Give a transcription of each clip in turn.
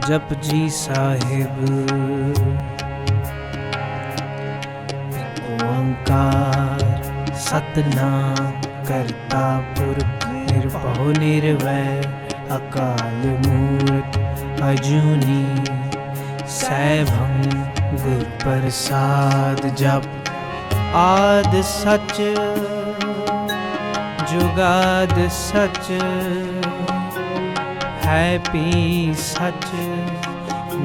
जपजी साहिब ओंकार सतनाम करता पुरख निर्भव निर्वैर अकाल मूर्त अजूनी सैभं गुर प्रसाद। जप आद सच जुगाद सच है पी सच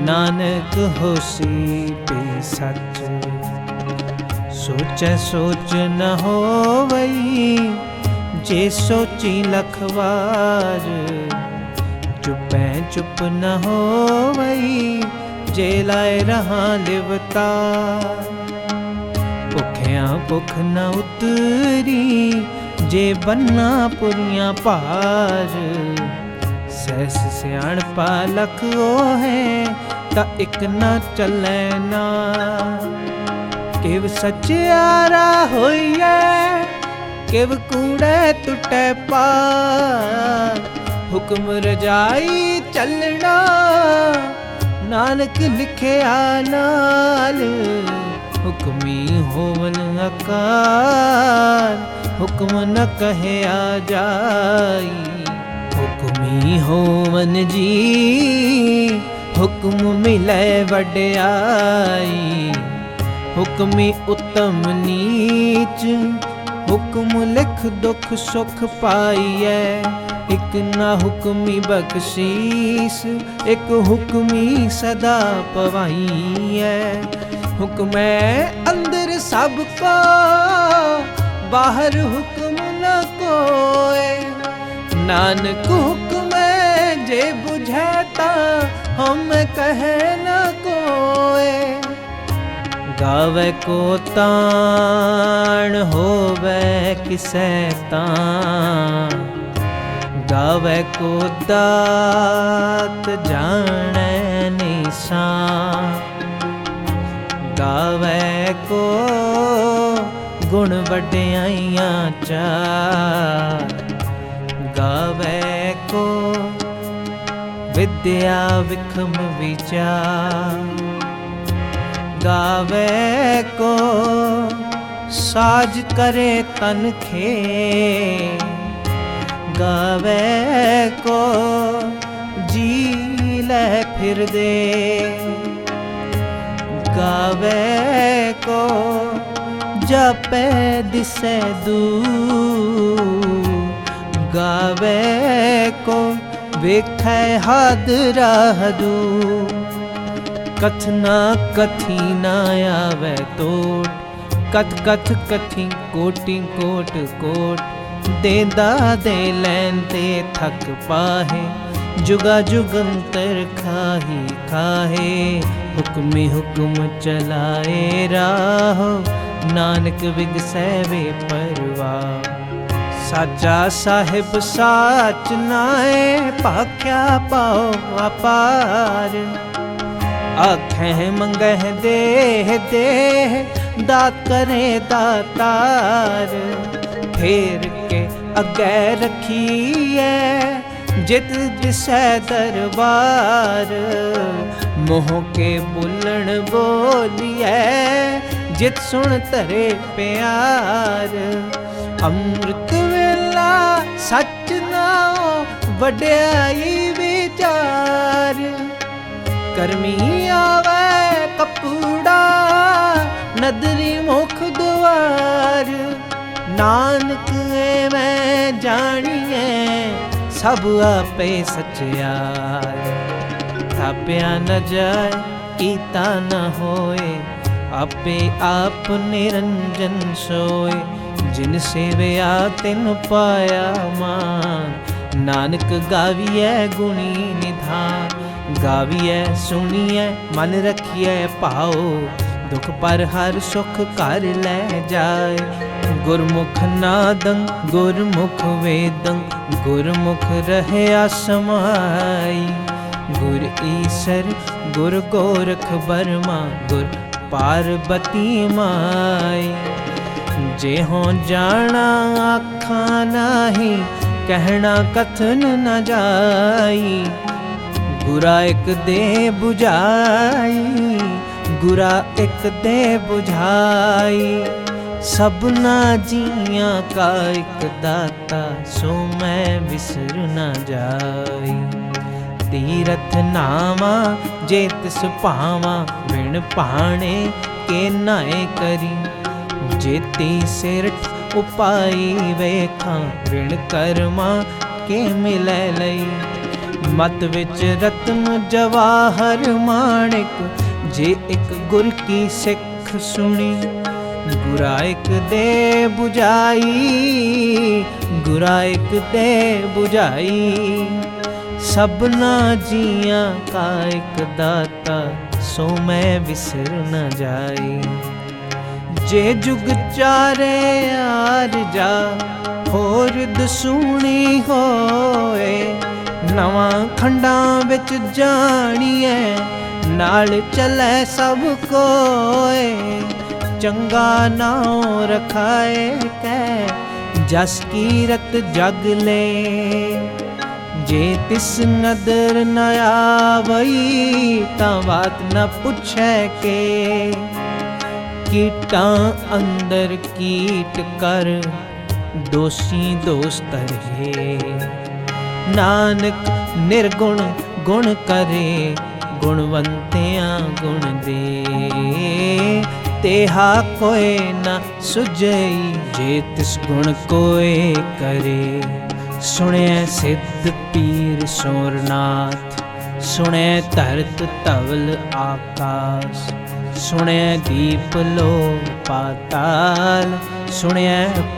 नानक होसी पी सच। सोचै सोच न होवई जे सोची लखवार। चुपै चुप न होवई जे लाए रहा लिवता। भुखियां भुख न उतरी जे बन्ना पुरियां पार। सहस सियाणपा लख ओ है ता इक न चलै ना। किव सचियारा होइए किव कूड़े टुटै पार। हुक्म रजाई चलना नानक लिखिया नाल। हुक्मी होवन अकार हुक्म न कहया जाई। हुक्मी होवन जी हुक्म मिलै वड्याई। हुक्मी उत्तम नीच हुक्म लिख दुख सुख पाइए। एक ना हुक्मी बख्शीस एक हुक्मी सदा पवाइए। हुक्म अंदर सबको बाहर हुक्म न कोय। नानक हुक्म जे बुझैता हम कहे न कोय। गावे को ताण होवे किसै तान। गावे को दात जाने निशान। गावे को गुण वड्याइयां चार। गावे को विद्या विखम विचार। गावे को साज करे तन खे। गावे को जी ले फिर दे। गावे को जपे दिसे दूर। गावे को वेखै हादरा दूर। कथना कथी न आवे तोट। कथ कथ कथी कोटि कोट कोट। देंदा दे लैन ते थक पाहे। जुगा जुगंतर खाही खाहे। हुक्मी हुक्म चलाए राहो नानक विगसै वे परवाह। साचा साहिब साच नाए भाख्या पाओ अपार। आखें मंगह देह देह दात करे दातार। फेर के अगे रखिए जित दिसै दरबार। मोह के बुलण बोलिए जित सुन तरे प्यार। अमृत वेला सच नाओ वड्याई विचार। करमी आवे कपूड़ा नदरी मुख द्वार। नानक एवं जानिए सब आपे सचियार। थाप्या न जाए कीता न होए आपे आप निरंजन सोए। जिन सेवया तिन पाया मान। नानक गाविए गुणी निधान। गाविए सुनिए मन रखिए पाओ। दुख पर हर सुख कर ले जाए। गुरमुख नादं गुरमुख वेदं गुरमुख रहया समाई। गुर ईसर गुर गोरख बर्मा गुर पार्वती माई। जे हों जाना आखा नाही कहना कथन न जाई। गुरा एक दे बुझाई, गुरा एक दे बुझाई। सबना जियां का एक दाता, सो मैं विसर न जाई। तीरथ नावा जे तिस पावा, बिन पाणे के नाए करी। जेती सिरठ उपाई वेखा, ऋण कर्मा के मिलै लई। मत विच रतन जवाहर माणिक, जे एक गुर की सिख सुनी। गुरा एक दे बुझाई, गुरा एक दे बुझाई। सबना जियां का एक दाता, सो मैं विसर न जाई। जे जुग चारे आर जा, होर दसूणी होए। नवां खंडां विच जाणीए, नाल चलै सब कोए। चंगा नाम रखाए कै, जस कीरत जग ले। जे तिस नदर न आवई, तां बात न पुछै के। कीटां अंदर कीट कर, दोषी दोष तरहे। नानक निर्गुण गुण करे, गुणवंतियां गुण दे। तेहा कोई न सुझई, जे तिस गुण कोई करे। सुने सिद्ध पीर सोरनाथ, सुने धरत धवल आकाश। सुने दीप लो पाताल, सुने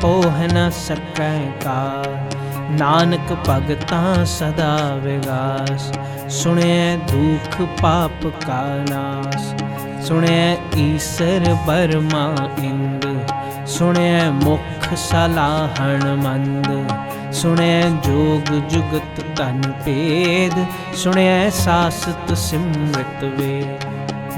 पोह न सकै काल। नानक भगतां सदा विगास, सुने दुख पाप का नाश। सुने ईसर बर्मा इंद, सुने मुख सलाहण मंद। सुने जोग जुगत तन भेद, सुने सासत सिमरत वेद।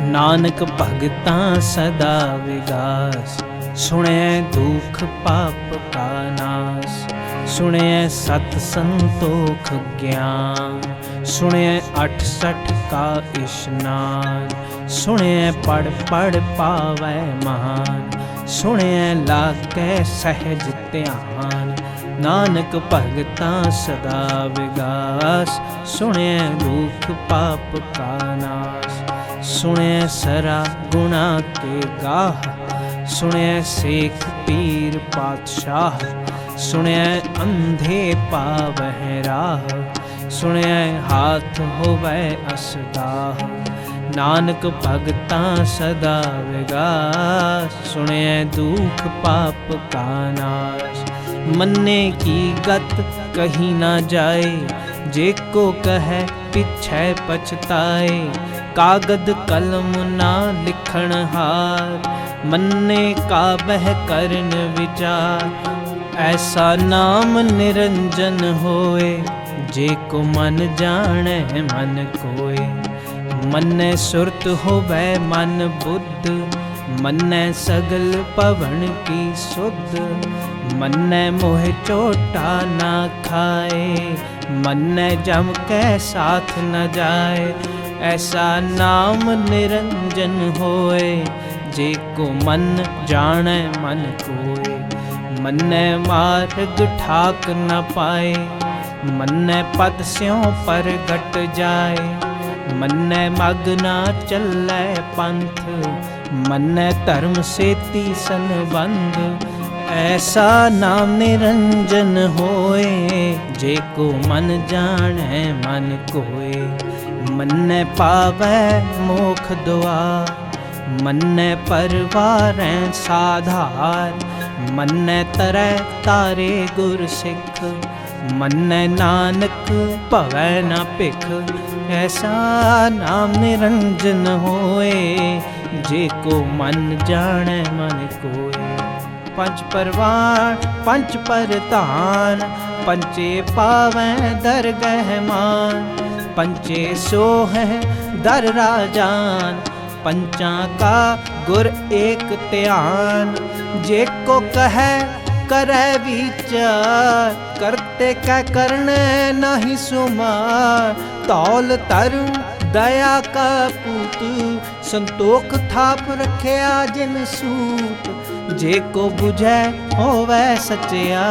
नानक भगतां सदा विगास, सुने दुख पाप का नाश। सुने सत संतोख ज्ञान, सुने 68 का इशनान। सुने पढ़ पढ़ पावै महान, सुने लाकै सहज ध्यान। नानक भगतां सदा विगास, सुने दुख पाप का नाश। सुने सरा गुणा के गाह, सुने सेख पीर पातशाह। सुने अंधे पावह राह, सुने हाथ होवै असदाह। नानक भगतां सदा विगास, सुने दुख पाप का नाश। मन्ने की गत कही ना जाए, जे को कहे पिछै पछताए। कागद कलम ना लिखण हार, मन्ने का बह करन विचार। ऐसा नाम निरंजन होए, जे को मन जाने मन कोय। मन्ने सुरत होवै मन बुद्ध, मन्ने सगल पवन की सुध। मन्ने मोह चोटा ना खाए, मन्ने जम कै साथ न जाए। ऐसा नाम निरंजन होए, जे को मन जाने मन कोय। मन्ने मार्ग ठाक न पाए, मन्ने पद स्यों परगट जाए। मन्ने मग ना चलै पंथ, मन्ने धर्म सेती संबंध। ऐसा नाम निरंजन होए, जे को मन जाने मन कोय। मन्ने पावै मोख दुआर, मन्ने परवारै साधार। मन्ने तरै तारे गुर सिख, मन्ने नानक भवै न भिख। ऐसा नाम निरंजन होए, जे को मन जाने मन कोय। पंच परवान पंच परधान, पंचे पावै दरगह मान। पंचे सोहै दर राजान, पंचा का गुर एक ध्यान। जे को कहे करे विचार, करते कै करने नहीं सुमार। तौल तरुण दया का पूत, संतोख थाप रखिया जिन सूत। जे को बुझै होवै सचिया,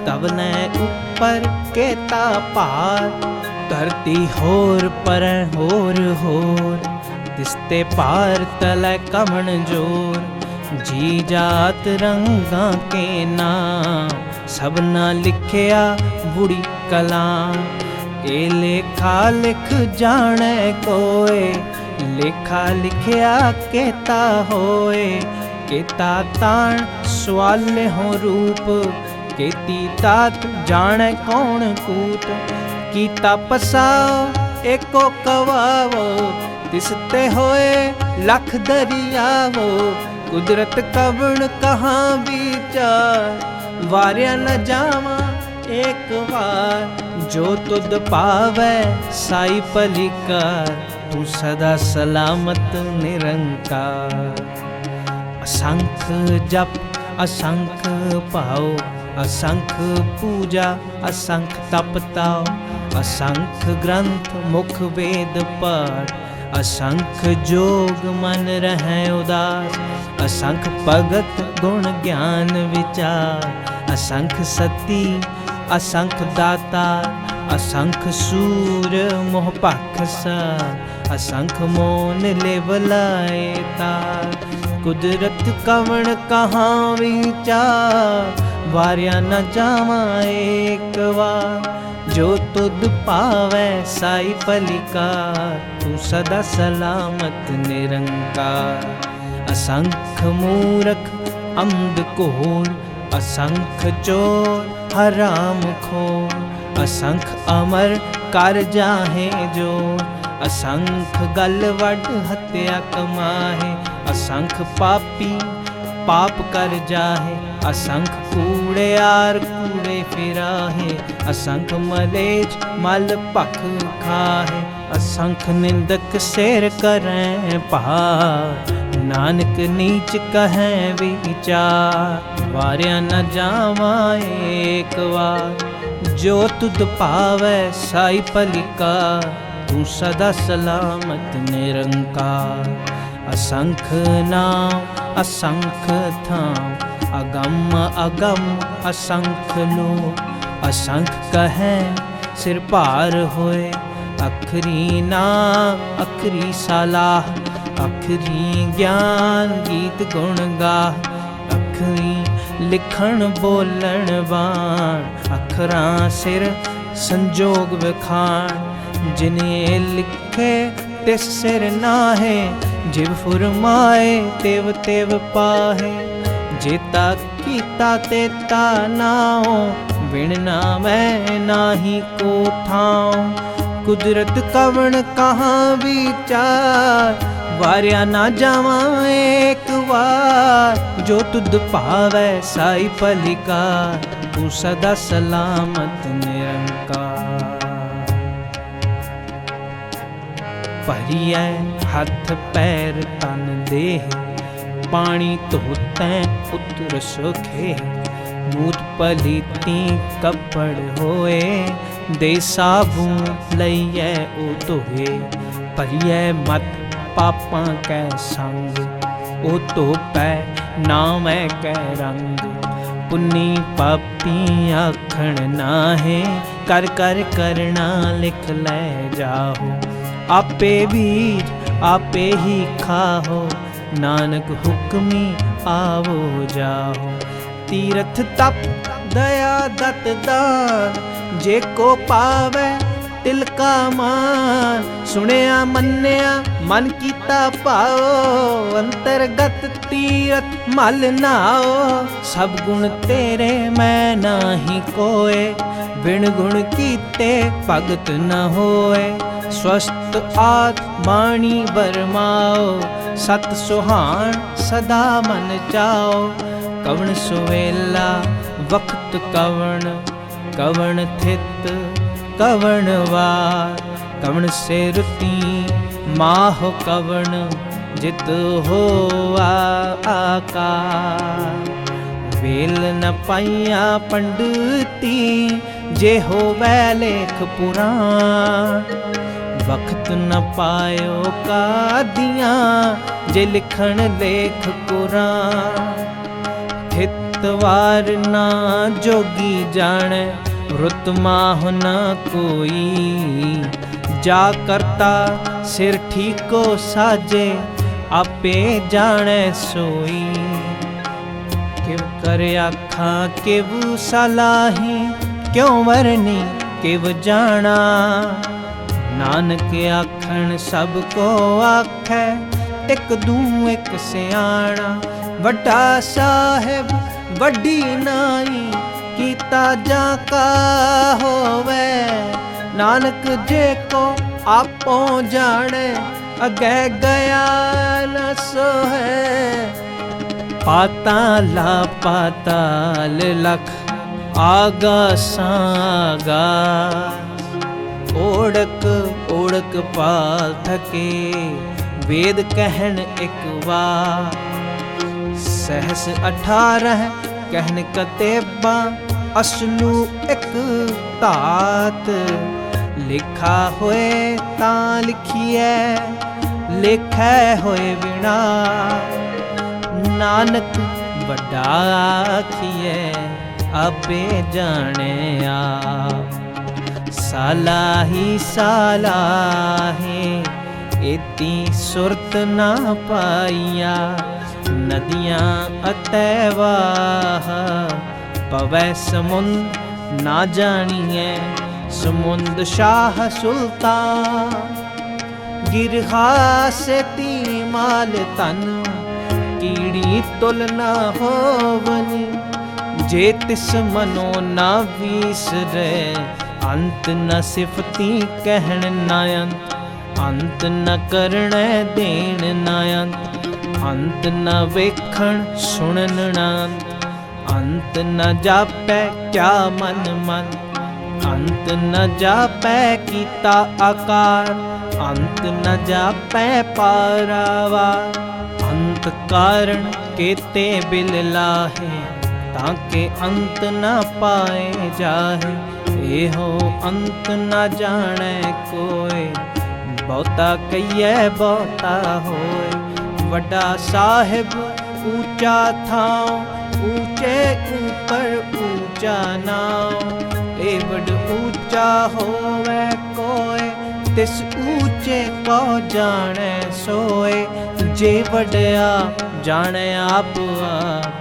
तब ने ऊपर केता पार। धरती होर पर होर होर, तिसते पार तलै कमण जोर। जी जात रंगा के नाम, सबना लिखिया बुरी कलाम। ए लेखा लिख जाने कोय, लेखा लिखिया केता होए। केता ताण स्वाले हो रूप, केती तात जाने कौन कूत। कीता पसाओ एको कवावो, तिसते होए लख दरियावो। कुदरत कवण कहाँ विचार, वार्या न जावा एक बार। जो तुद पावै साई पलिकार, तू सदा सलामत निरंकार। असंख जप असंख पाओ, असंख पूजा असंख तप ताओ। असंख ग्रंथ मुख वेद पाठ, असंख जोग मन रहै उदास। असंख भगत गुण ज्ञान विचार, असंख सती असंख दाता। असंख सूर मोह पाखसार, असंख मोन लेवलाए तार। कुदरत कवण कहाँ विचार, वार्या न जावा एक बार। जो तुद पावै साई पलिकार, तू सदा सलामत निरंकार। असंख मूरख अंध कोर, असंख चोर हराम खोर। असंख अमर कर जाहे जोर, असंख गल वड हत्या कमाहे। असंख पापी पाप कर जाहे, असंख कूड़ेयार कूड़े फिराहे। असंख मलेच मल पख खाहे, असंख निंदक सिर करें पार। नानक नीच कहें विचार, वार्या न जावा एक बार। जो तुद पावै साई पलिकार, तू सदा सलामत निरंकार। असंख नाम असंख थाम, अगम अगम असंख लोक। असंख कहें सिर पार होए, अखरी नाम अखरी सलाह। अखरी ज्ञान गीत गुण गाह, अखरी लिखण बोलण बाण। अखरां सिर संजोग विखाण, जिने लिखे तिस सिर नाहे। जिव फुरमाए तिव तिव पाहे, जेता कीता तेता नाओ। बिन नामै नाही को ठाऊं, कुदरत कवण कहाँ विचार। वार्या ना जावा एक बार, जो तुद पावै साई पलिकार। तू सदा सलामत निरंकार। भरिए हथ पैर तन देह, पानी धोतैं उतर सुखे। मूत पलीती कपड़ होए, दे साबुन लइए ओ धोए। भरिए मत पापां कै संग, ओ धोपै नामै कै रंग। पुन्नी पापी आखण नाहे, कर कर करना लिख लै जाहो। आपे बीज आपे ही खाहो, नानक हुक्मी आवो जाहो। तीरथ तप दया दत दान, जे को पावै तिलका मान। सुनिया मन्निया मन कीता पाओ, अंतरगत तीरथ मल नाओ। सब गुण तेरे मैं नाही कोय, बिन गुण कीते भगत न होए। स्वस्थ आत्म बाणी बरमाओ, सत सुहान सदा मन चाओ। कवण सुवेला वक्त कवण, कवण थित कवण वार। कवण से रुती माह कवण, जित हो आकार। वेल न पाइया पंडिती, जे होवै लेख पुराण। वक्त न पायो कादियाँ, जे लिखण लेख कुरान। थितवार ना जोगी जाने, रुत माह न कोई। जा करता सिर ठीको साजे, आपे जाने सोई। किव कर आखा किव सलाही, क्यों वरनी किव जाना। नानक आखण सब को आखै, एक दू एक सियाणा। वड्डा साहिब वड्डी नाई, कीता जा का होवे। नानक जे को आपो जाने, अगे गया न सोहे। पाताला पाताल लख, आगा सागा। ओढ़क ओढ़क पाल थके, वेद कहन एक बार। सहस 18 कहन कतेबा, असलू एक तात। लिखा होए तां लिखिए, लिखै होए बिना। नानक वड्डा आखिए, आपे जाने आप। सालाही सालाहे, एती सुरत ना पाइया। नदियाँ अतैवाह, पवै समुंद ना जानिए। समुंद शाह सुल्तान, गिरहा से ती माल तन। कीड़ी तुल न होवनी, जे तिस मनो न विसरै। अंत न सिफती कहण न अंत, अंत न करण देण न अंत। अंत न वेखण सुनन न अंत, अंत न जापै क्या मन मन। अंत न जापै कीता आकार, अंत न जापै पारावार। अंत कारण केते बिल लाहे, ताके अंत न पाए जाहे। एहो अंत न जाने कोय, बहुता कहिए बहुता होए। वड्डा साहिब ऊंचा थाओ, ऊंचे ऊपर ऊंचा नाओ। ए बड़ ऊंचा होवे कोय, तिस ऊंचे को जाने सोए। जे वड्या जाने आप आप,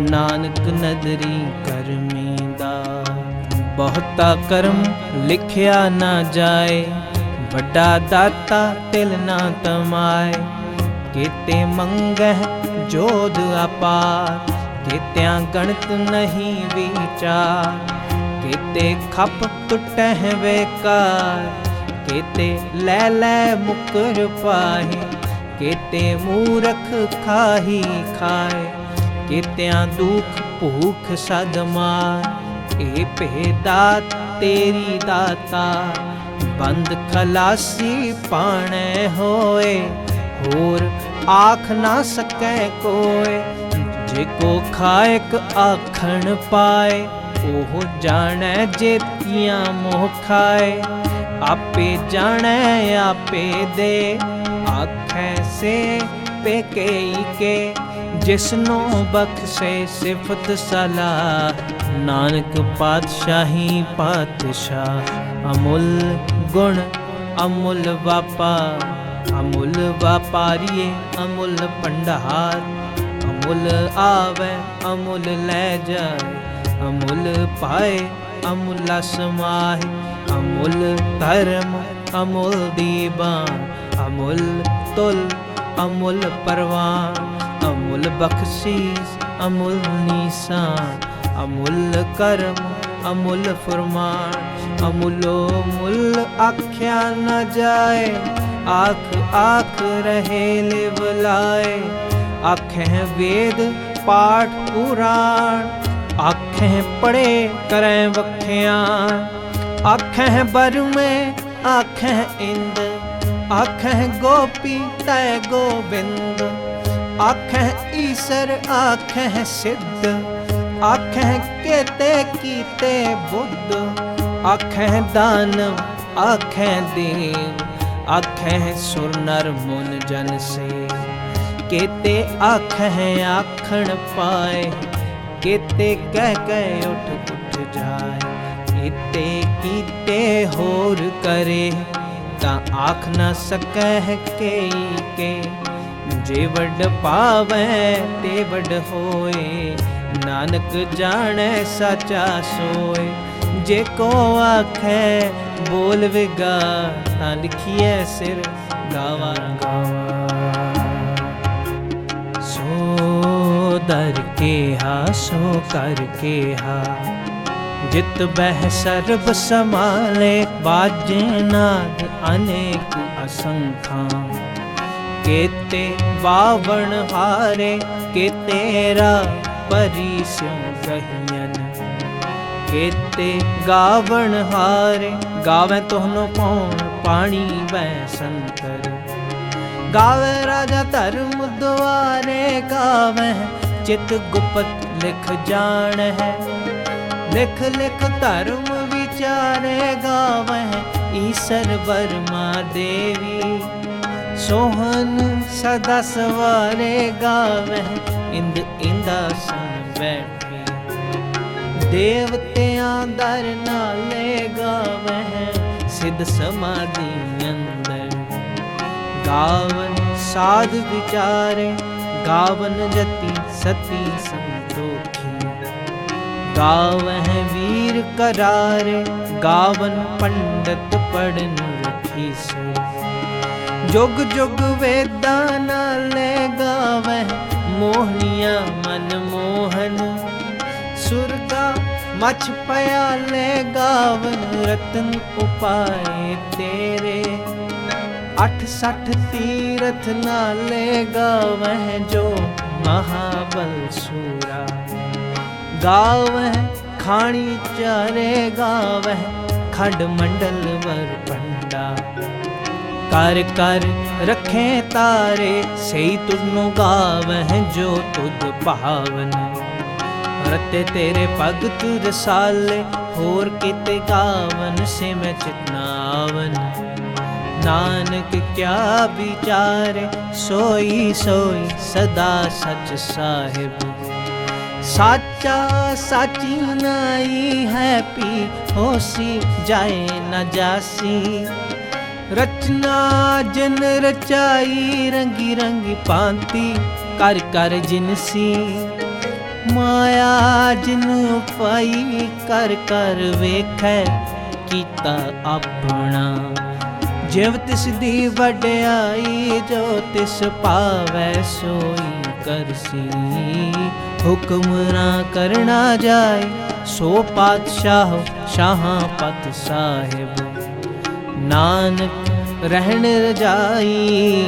नानक नदरी करमीदा। बहुता कर्म लिखिया ना जाए, वड्डा दाता तिल ना तमाए। केते मंगह जोध अपार, केत्या गणत नहीं विचार। केते खप टुटह बेकार, केते लै लै मुकर पाहे। केते मूरख खाही खाए, केत्या दुख भूख सद मार। ए भेदात तेरी दाता, बंद खलासी पाणे होए। होर आख ना सकै कोय, जेको खाएक आखण पाए। ओह जाने जेतियां मोह खाए, आपे जाने आपे दे। आखै से पेकेई के, जिसनो बख्शे सिफत सलाह। नानक पातशाही पातशाह, अमुल गुण अमुल व्यापार। अमुल व्यापारिये अमुल भंडार। अमुल आवे अमुल लै जाए, अमुल पाए अमुला समाहे। अमुल धर्म अमुल दीवान, अमुल तुल अमुल परवान। अमुल बख्शीस अमुल निशान, अमुल कर्म अमुल फरमान। अमुलो मुल आख्या न जाए, आख आख रहे लिवलाए। आखें वेद पाठ पुराण, आखें पढ़े करें वख्यान। आखें बर में आखें इंद, आखें गोपी तय गोविंद। आखें ईसर आखें सिद्ध, आखें केते कीते बुद्ध, आखें दानव आखें देव, आखें सुर नर मुन जन से। केते आखें आखण पाए, केते कह कह उठ उठ जाए। इते कीते होर करे, तां आख न सकह के। जे वड पावै ते वड होए, नानक जाने साचा सोए। जे को आखे बोल विगा, तां लिखिए सिर गावा गावा। सो दर केहा सो कर केहा, जित बह सर्ब समाले। बाजे नाद अनेक असंखा, केते बावण हारे, के तेरा परिस्यों कहियन। केते गावण हारे, गावे तोहनो कौन पाणी वै संतर। गावे राजा धर्म द्वारे, गावे चित गुप्त लिख जान है। लिख लिख धर्म विचारे, गावे ईसर बर्मा देवी। सोहन सदा सवारे, गावे इंद इंदासन बैठी। देवतियां दर नाले, गावे सिद्ध समाधि अंदर। गावन साध विचारे, गावन जति सती संतोखी। गावह वीर करारे, गावन पंडित पढ़न रखी से। जुग जुग वेदा नाले, गावह मोहनिया मन मोहन। सुरगा मछ पयाले, गावन रतन उपाय तेरे। 68 तीरथ नाले, गावह जो महाबल सूरा। गावह खाणी चारे, गावह खंड मंडल वर पंडा। कर कर रखे तारे, सही तुझनो गावह जो तुध भावन। रते तेरे भगत रसाले, होर किते गावन से मैं चितनावन। नानक क्या विचारे, सोई सोई सदा सच साहिब। साचा साची नाई है पी, होसी जाए न जासी। रचना जिन रचाई, रंगी रंगी पांति कर कर जिनसी। माया जिन पाई, कर कर वेखै कीता अपना। जिव तिस दी वड्याई, जो तिस पावै सोई करसी। हुक्म ना करना जाए, सो पातशाह शाहां पत साहिब। नानक रहन रजाई,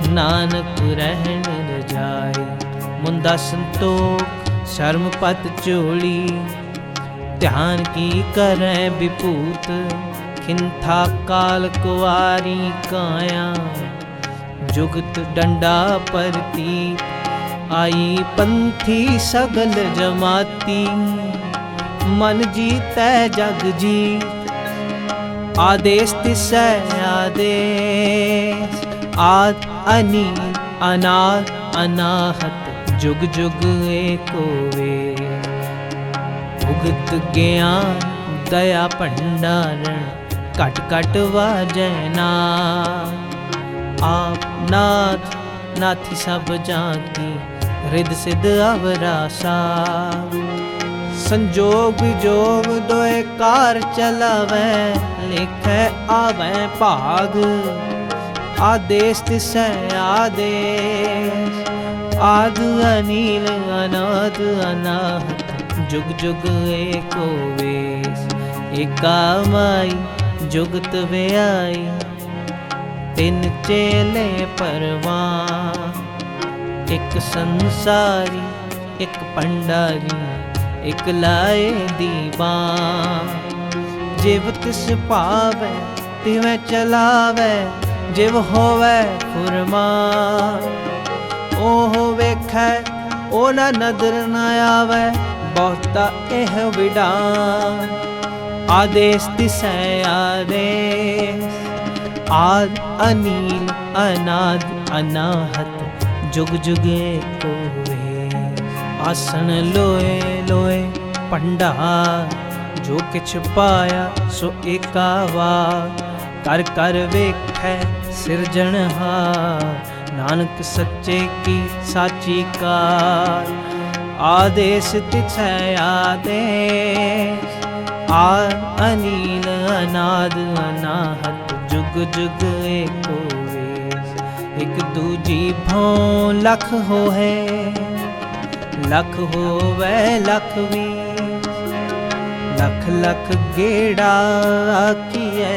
नानक रहन रजाई। मुंदा संतोख शर्म पत चोली, ध्यान की करै विपूत। खिंथा काल कुआरी काया, जुगत डंडा परती। आई पंथी सगल जमाती, मन जीतै जग जीत। आदेश तिसै आदेश, आद अनील अनाद अनाहत। जुग जुग एको वेद, उगत ज्ञान दया भंडारण। घट घट वाजै नाथ, आप नाथ नाथी सब जाती। रिद सिद्ध अवरा सार, संजोग विजोग दोए कार चलावै। लिखै आवै भाग, आदेश तिसै आदेश। आद अनील अनाद अनाहत, जुग जुग एको वेश। एका माई जुगत व्याई, तिन चेले परवान। एक संसारी एक पंडारी, एक लाए दीवान। जिव तिस पावै तिवै चलावै, जिव होवै फुरमान। ओह वेखै ओ ना नदर न आवै, बहुता एह विडान। आदेश दिसै आदेश, आद अनील अनाद अनाहत, जुग जुग एको वेश। आसन लोए लोए भंडार, जो किछ पाया सो एका वार। कर कर वेखै सिरजनहार, नानक सच्चे की साची कार। आदेश तिछै आदेश, आद अनील अनाद अनाहत, जुग जुग एको वेश। एक दूजी भों लख होए, लख होवै लख वीस। लख लख गेड़ा किए,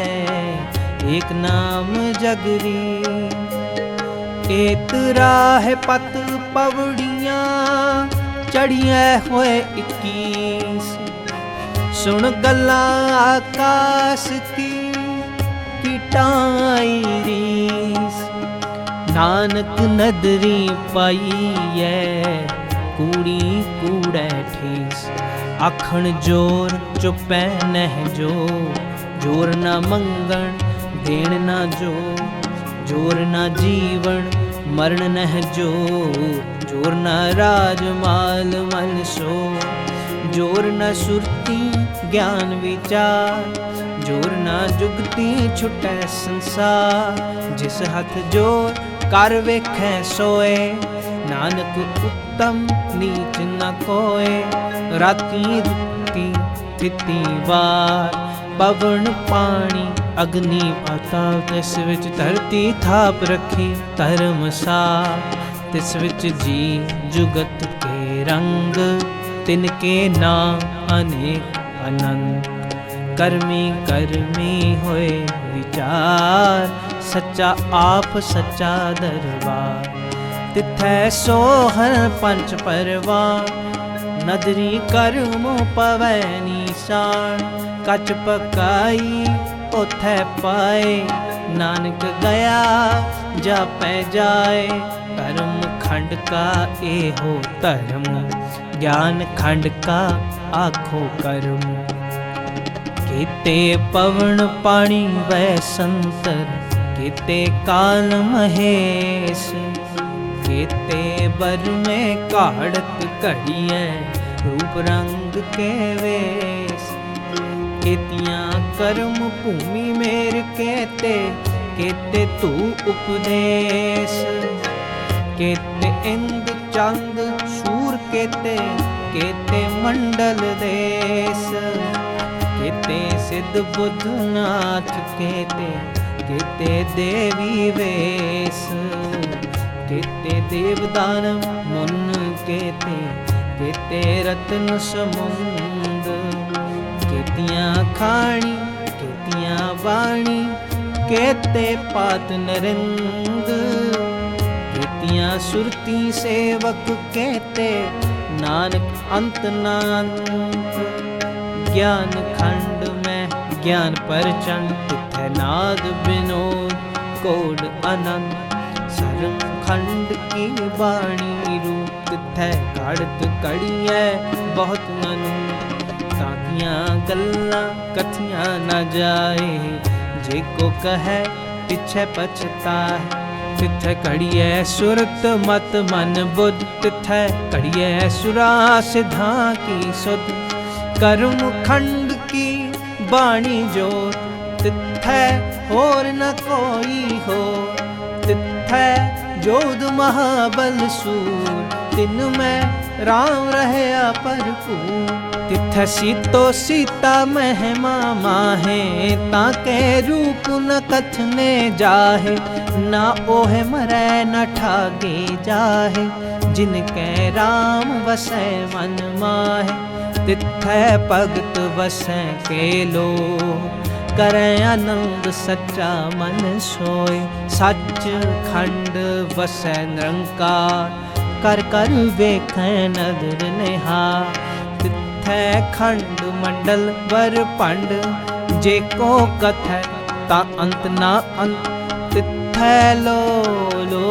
एक नाम जगरी। एक राह पत पवड़ियाँ, चढ़िए होए 21। सुन गल्ला आकाश की, कीटाई रीस। नानक नदरी पाई है, कूड़ी कूड़े ठीस। आखण जोर चुपै नह जो, जोर ना मंगण देण ना जो। जोर ना जीवन मरण नह जो, जोर ना राज माल मन सो। जोर ना सुरती ज्ञान विचार, जोर ना जुगती छुटै संसार। जिस हथ जोर कर वेखै सोए, नानक उत्तम नीच न कोय। राती रुती थिती वार, पवन पानी अग्नि पाताल। तिस विच धरती थाप रखी धर्मसार। तिस विच जी जुगत के रंग, तिनके नाम अनेक अनंत। कर्मी कर्मी होए विचार, सच्चा आप सच्चा दरबार। तिथै सोहर पंच परवान, नदरी करमो पवै निशान। कच पकाई ओथै पाए, नानक गया जापै जाए। कर्म खंड का एहो धर्म, ज्ञान खंड का आखो कर्म। केते पवन पानी वै संतर, केते काल महेश। केते बर में काढ़त घड़िए, रूप रंग के वेश। केतियां कर्म भूमि मेर केते, केते तू उपदेश। केते इंद चंद सूर केते, केते मंडल देश। केते सिद्ध बुद्ध नाथ केते, केते देवी वेश। केते देवदानव मुन केते, केते रत्न समुंद। केतियां खाणी केतियां वाणी, केते पात नरिंद। केतियां सुरती सेवक केते, नानक अंत नांत। ज्ञान खंड में ज्ञान परचंड, तिथै नाद विनोद कोड अनंत। सरम खंड की बाणी रूप, तिथै काढ़त कड़िए बहुत ननु। ताकियां गल्ला कथियां न जाए, जे को कहे पिछे पछताए। तिथै कड़िए सुरत मत मन बुद्ध, तिथै कड़िए सुरा सिद्धा की सुध। कर्म खंड की बाणी जोत, तिथै और न कोई हो। तिथै जोध महाबल सूर, तिन में राम रहे भरपूर। तिथै सीतो सीता महिमा माहे, ताके रूप न कथने जाहे। ना ओहे मरै न ठागे जाहे, जिनके राम वसै मन माहे। तिथै भगत वसै के लो, करै आनंद सच्चा मन सोए। सच खंड वसै निरंकार, कर कर वेखै नदर निहार। तिथै खंड मंडल वर पंड, जे को कथै ता अंत ना अंत। तिथै लो लो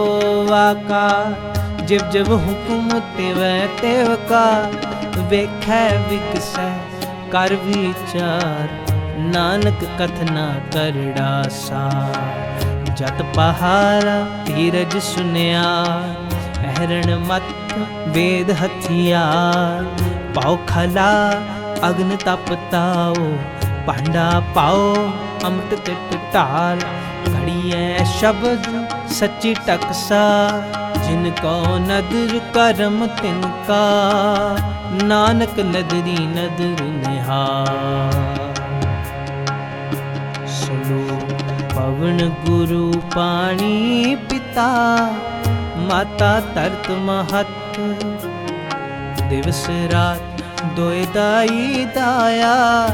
आकार, जिव जिव हुकुम तिव तिव का। ਵੇਖੈ ਵਿਗਸੈ ਕਰ ਵਿਚਾਰ, ਨਾਨਕ ਕਥਨਾ ਕਰੜਾ ਸਾਰ। ਜਤ ਪਹਾਰਾ ਧੀਰਜ ਸੁਨਿਆ, ਪਹਿਰਣ ਮਤ ਵੇਦ ਹਥਿਆਰ। ਪਾਉ ਖਲਾ ਅਗਨ ਤਪ ਤਾਓ, ਭਾਂਡਾ ਪਾਓ ਅੰਮ੍ਰਿਤ ਤਿਟ ਢਾਲ। ਘੜੀਐ ਸ਼ਬਦ ਸੱਚੀ ਟਕਸਾ, ਜਿਨ ਕੋ ਨਦਰ ਕਰਮ ਤਿਨ ਕਾ। ਨਾਨਕ ਨਦਰੀ ਨਦਰ ਨਿਹਾਲ। ਸਲੋਕ ਪਵਨ ਗੁਰੂ ਪਾਣੀ ਪਿਤਾ, ਮਾਤਾ ਧਰਤ ਮਹਤ। ਦਿਵਸ ਰਾਤ ਦੋਇ ਦਾਈ ਦਾਇਆ,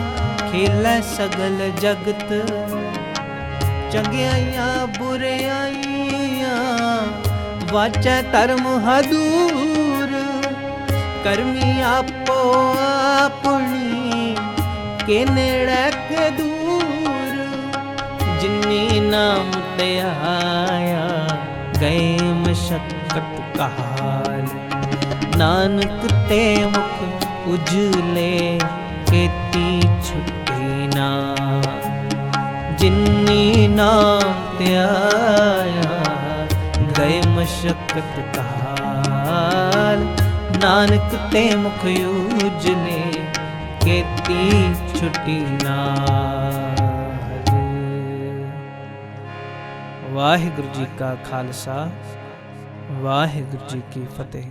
ਖੇਲੈ ਸਗਲ ਜਗਤ। ਚੰਗਿਆਈਆਂ ਬੁਰਿਆਈਆਂ ਵਾਚੈ ਧਰਮ ਹਦੂਰ। ਕਰਮੀ ਆਪੋ ਆਪਣੀ, ਕੇ ਨੇੜੇ ਕੇ ਦੂਰ। ਜਿਨੀ ਨਾਮ ਤੇ ਆਇਆ, ਗਏ ਮਸ਼ੱਕਤ ਕਾਲ। ਨਾਨਕ ਤੇ ਮੁਖ ਉਜਲੇ, ਕੀਤੀ ਛੁੱਟੀ ਨਾ। ਜਿਨੀ ਨਾਮ ਤੇ ਆਇਆ, ਗਏ ਮਸ਼ੱਕਤ ਕਾਲ। ਨਾਨਕ ਤੇ ਮੁਖ ਉਜਲੇ, ਕੀਤੀ ਛੁੱਟੀ ਨਾਲ। ਵਾਹਿਗੁਰੂ ਜੀ ਕਾ ਖਾਲਸਾ, ਵਾਹਿਗੁਰੂ ਜੀ ਕੀ ਫਤਿਹ।